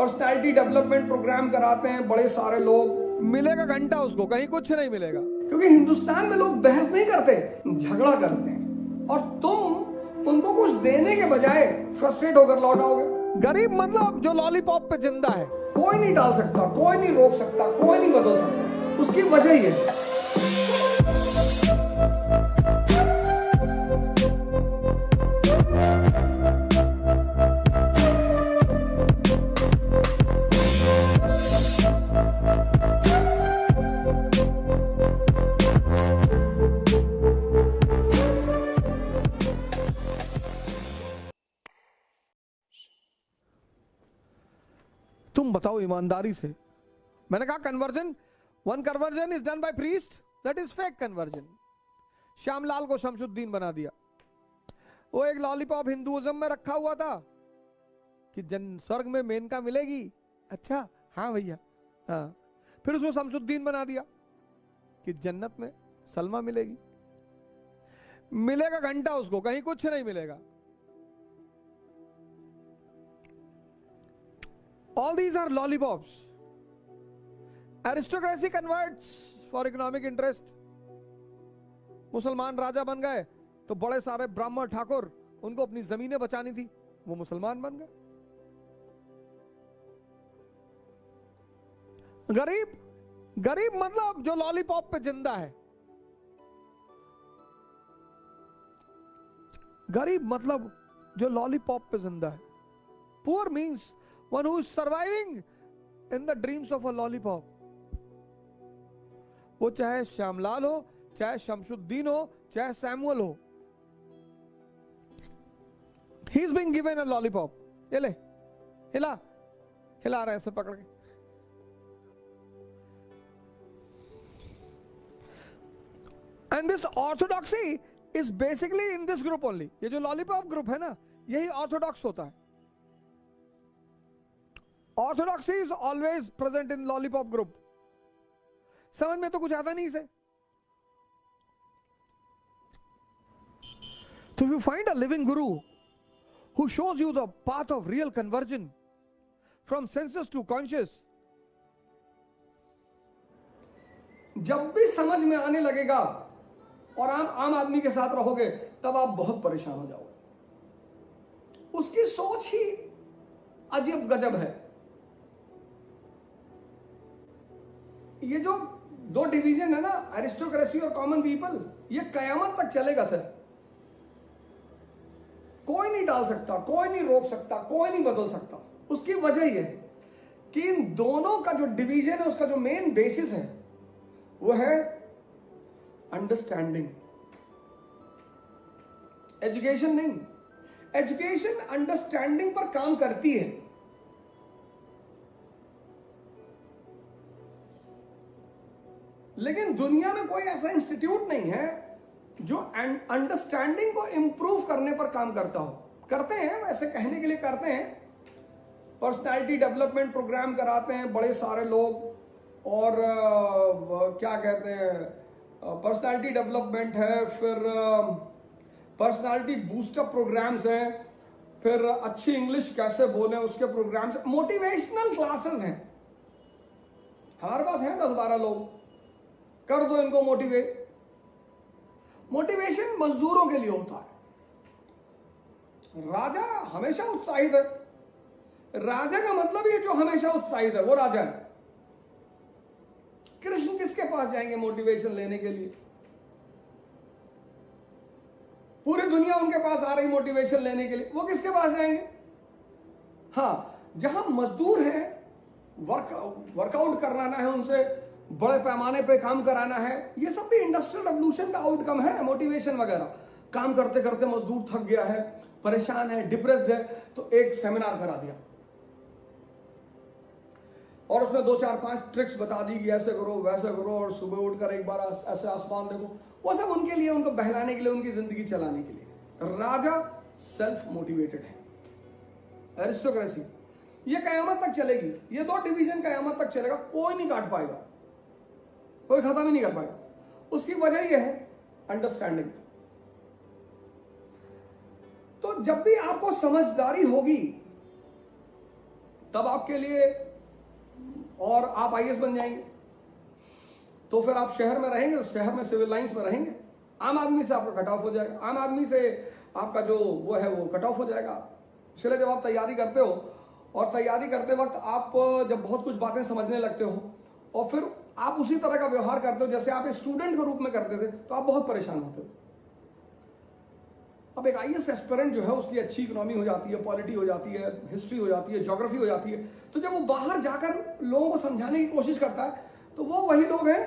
Personality development programme कराते हैं बड़े सारे लोग, मिलेगा घंटा उसको, कहीं कुछ नहीं मिलेगा। क्योंकि हिंदुस्तान में लोग बहस नहीं करते, झगड़ा करते हैं, और तुम उनको कुछ देने के बजाय फ्रस्ट्रेट होकर लौट आओगे। गरीब मतलब जो लॉलीपॉप पे जिंदा है, कोई नहीं डाल सकता, कोई नहीं रोक सकता, कोई नहीं बदल सकता। उसकी वजह ये है। तुम बताओ ईमानदारी से, मैंने कहा conversion, one conversion is done by priest, that is fake conversion. Shyamlal को शमशुद्दीन बना दिया। वो एक लॉलीपॉप हिंदुइज्म में रखा हुआ था कि जन स्वर्ग में मेनका मिलेगी। अच्छा हाँ भैया, हाँ। फिर उसको शमशुद्दीन बना दिया कि जन्नत में सलमा मिलेगी। मिलेगा घंटा उसको, कहीं कुछ नहीं मिलेगा। All these are lollipops. Aristocracy converts for economic interest. मुसलमान राजा बन गए तो बड़े सारे ब्राह्मण ठाकुर, उनको अपनी जमीनें बचानी थी, वो मुसलमान बन गए। गरीब, गरीब मतलब जो लॉलीपॉप पे जिंदा है। गरीब मतलब जो लॉलीपॉप पे जिंदा है। Poor means one who is surviving in the dreams of a lollipop. वो चाहे श्यामलाल हो, चाहे शमशुद्दीन हो, चाहे सैमुअल हो, he is being given a lollipop. ये ले, हिला, हिला रहा है ऐसे पकड़ के। And this orthodoxy is basically in this group only. ये जो लॉलीपॉप ग्रुप है ना, यही ऑर्थोडॉक्स होता है। Orthodoxy is always present in lollipop group. समझ में तो कुछ आता नहीं इसे। So if you find a living guru who shows you the path of real conversion from senses to conscious, जब भी समझ में आने लगेगा और आम आदमी के साथ रहोगे, तब आप बहुत परेशान हो जाओगे। उसकी सोच ही अजीब गजब है। ये जो दो डिवीजन है ना, एरिस्टोक्रेसी और कॉमन पीपल, ये कयामत तक चलेगा सर। कोई नहीं डाल सकता, कोई नहीं रोक सकता, कोई नहीं बदल सकता। उसकी वजह यह है कि इन दोनों का जो डिवीजन है, उसका जो मेन बेसिस है, वो है अंडरस्टैंडिंग। एजुकेशन नहीं, एजुकेशन अंडरस्टैंडिंग पर काम करती है। लेकिन दुनिया में कोई ऐसा इंस्टीट्यूट नहीं है जो अंडरस्टैंडिंग को इंप्रूव करने पर काम करता हो। करते हैं, वैसे कहने के लिए करते हैं, पर्सनैलिटी डेवलपमेंट प्रोग्राम कराते हैं बड़े सारे लोग, और क्या कहते हैं, पर्सनैलिटी डेवलपमेंट है, फिर पर्सनैलिटी बूस्टअप प्रोग्राम्स हैं, फिर अच्छी इंग्लिश कैसे बोलें उसके प्रोग्राम्स, मोटिवेशनल क्लासेस हैं। हमारे पास हैं 10-12 लोग, कर दो इनको मोटिवेट। मोटिवेशन मजदूरों के लिए होता है। राजा हमेशा उत्साहित है। राजा का मतलब ये जो हमेशा उत्साहित है वो राजा है। कृष्ण किसके पास जाएंगे मोटिवेशन लेने के लिए? पूरी दुनिया उनके पास आ रही मोटिवेशन लेने के लिए, वो किसके पास जाएंगे? हाँ, जहां मजदूर है, वर्कआउट कराना है उनसे, बड़े पैमाने पे काम कराना है, ये सब भी इंडस्ट्रियल रेवोल्यूशन का आउटकम है। मोटिवेशन वगैरह, काम करते करते मजदूर थक गया है, परेशान है, डिप्रेस्ड है, तो एक सेमिनार करा दिया और उसमें 2-4-5 ट्रिक्स बता दी कि ऐसे करो, वैसे करो, और सुबह उठकर एक बार ऐसे आसमान देखो। वो सब उनके लिए, उनको बहलाने के लिए, उनकी जिंदगी चलाने के लिए। राजा सेल्फ मोटिवेटेड है। एरिस्टोक्रेसी ये कयामत तक चलेगी। ये दो डिवीजन कयामत तक चलेगा, कोई नहीं काट पाएगा, कोई खत्म ही नहीं कर पाएगा। उसकी वजह यह है अंडरस्टैंडिंग। तो जब भी आपको समझदारी होगी तब आपके लिए, और आप आईएएस बन जाएंगे तो फिर आप शहर में रहेंगे, तो शहर में सिविल लाइंस में रहेंगे, आम आदमी से आपका कट ऑफ हो जाएगा, आम आदमी से आपका जो वो है वो कट ऑफ हो जाएगा। इसलिए जब आप तैयारी करते हो और तैयारी करते वक्त आप जब बहुत कुछ बातें समझने लगते हो और फिर आप उसी तरह का व्यवहार करते हो जैसे आप स्टूडेंट के रूप में करते थे, तो आप बहुत परेशान होते हो। अब एक आईएएस एस्पिरेंट जो है उसकी अच्छी इकोनॉमी हो जाती है, पॉलिटी हो जाती है, हिस्ट्री हो जाती है, ज्योग्राफी हो जाती है, तो जब वो बाहर जाकर लोगों को समझाने की कोशिश करता है तो वो वही लोग हैं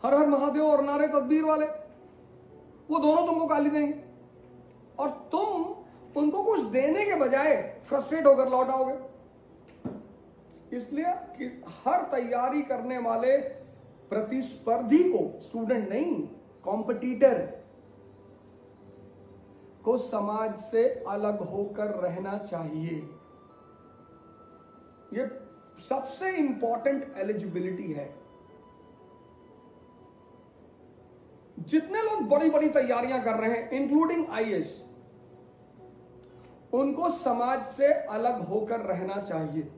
हर हर महादेव और नारे तदबीर वाले, वो दोनों तुमको गाली देंगे और तुम उनको कुछ देने के बजाय फ्रस्ट्रेट होकर लौट आओगे। इसलिए कि हर तैयारी करने वाले प्रतिस्पर्धी को, स्टूडेंट नहीं, कॉम्पिटिटर को समाज से अलग होकर रहना चाहिए। ये सबसे इंपॉर्टेंट एलिजिबिलिटी है। जितने लोग बड़ी बड़ी तैयारियां कर रहे हैं इंक्लूडिंग आईएएस, उनको समाज से अलग होकर रहना चाहिए।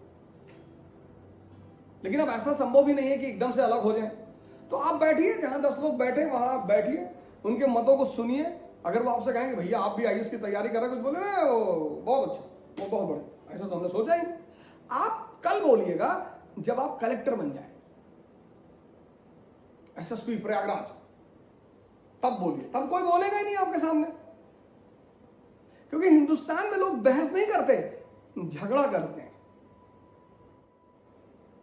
लेकिन अब ऐसा संभव भी नहीं है कि एकदम से अलग हो जाएं। तो आप बैठिए, जहां 10 लोग बैठे वहां आप बैठिए, उनके मतों को सुनिए। अगर वो आपसे कहेंगे भैया आप भी आईएएस की तैयारी कर रहे, कुछ बोले ना बहुत अच्छा, वो बहुत बड़े, ऐसा तो हमने सोचा ही नहीं। आप कल बोलिएगा जब आप कलेक्टर बन जाए, एसएसपी प्रयागराज, तब बोलिए, तब कोई बोलेगा ही नहीं आपके सामने। क्योंकि हिंदुस्तान में लोग बहस नहीं करते, झगड़ा करते हैं।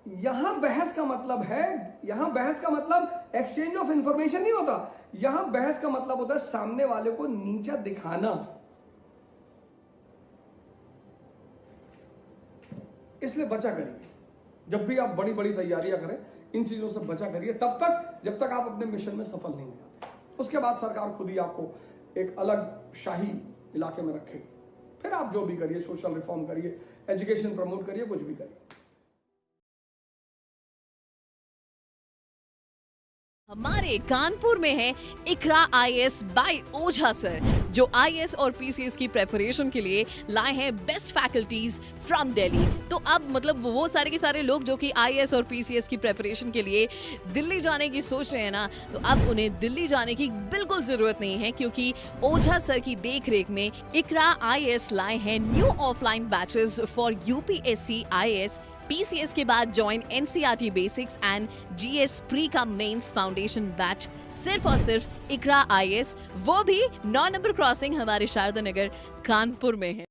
यहां बहस का मतलब है, यहां बहस का मतलब एक्सचेंज ऑफ इंफॉर्मेशन नहीं होता, यहां बहस का मतलब होता है सामने वाले को नीचा दिखाना। इसलिए बचा करिए, जब भी आप बड़ी बड़ी तैयारियां करें इन चीजों से बचा करिए, तब तक जब तक आप अपने मिशन में सफल नहीं हो जाते। उसके बाद सरकार खुद ही आपको एक अलग शाही इलाके में रखेगी। फिर आप जो भी करिए, सोशल रिफॉर्म करिए, एजुकेशन प्रमोट करिए, कुछ भी करिए। हमारे कानपुर में है इकरा आईएएस बाय ओझा सर, जो आईएएस और पीसीएस की प्रेपरेशन के लिए लाए हैं बेस्ट फैकल्टीज फ्रॉम दिल्ली। तो अब मतलब वो सारे के सारे लोग जो कि आईएएस और पीसीएस की प्रेपरेशन के लिए दिल्ली जाने की सोच रहे हैं ना, तो अब उन्हें दिल्ली जाने की बिल्कुल जरूरत नहीं है, क्योंकि ओझा सर की देखरेख में इकरा आईएएस लाए हैं new offline batches for UPSC IAS PCS के बाद join NCERT basics and GS pre का मेंस फाउंडेशन बैच सिर्फ और सिर्फ इकरा आईएएस, वो भी 9 नंबर क्रॉसिंग हमारे शारदा नगर कानपुर में है।